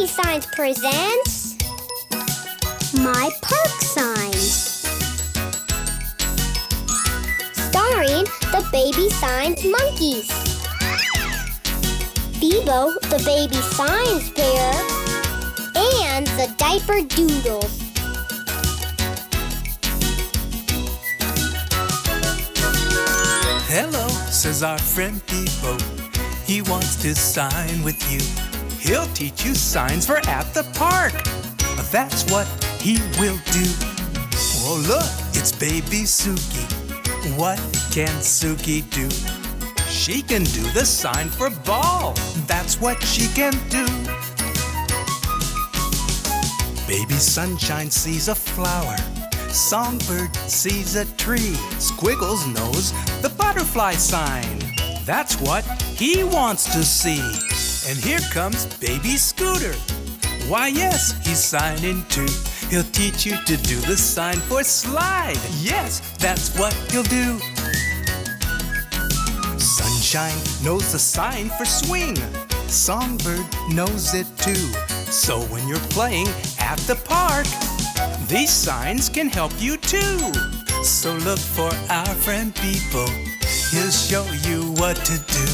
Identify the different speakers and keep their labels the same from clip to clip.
Speaker 1: Baby Signs presents My Park Signs, starring the Baby Signs monkeys, Bebo the Baby Signs bear, and the Diaper Doodles.
Speaker 2: Hello, says our friend Bebo. He wants to sign with you. He'll teach you signs for at the park. That's what he will do. Oh, look, it's baby Suki. What can Suki do? She can do the sign for ball. That's what she can do. Baby Sunshine sees a flower. Songbird sees a tree. Squiggles knows the butterfly sign. That's what he wants to see. And here comes Baby Scooter. Why, yes, he's signing too. He'll teach you to do the sign for slide. Yes, that's what he'll do. Sunshine knows the sign for swing. Songbird knows it too. So when you're playing at the park, these signs can help you too. So look for our friend Bebo. He'll show you what to do.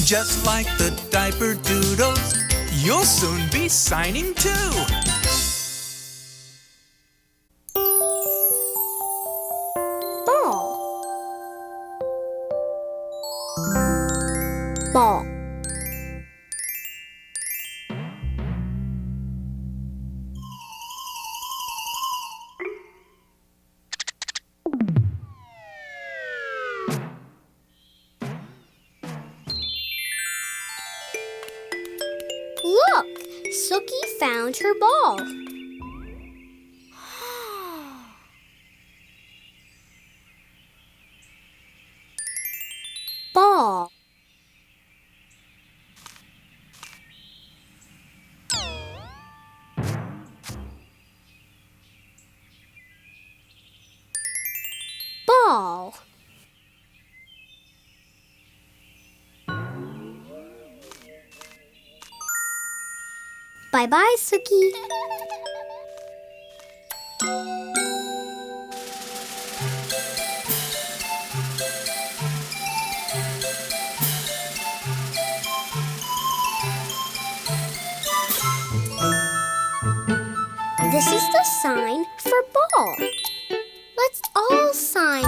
Speaker 2: Just like the Diaper Doodles, you'll soon be signing too.
Speaker 1: Ball. Ball. Look, Suki found her ball. Ball. Ball. Bye-bye, Suki. This is the sign for ball. Let's all sign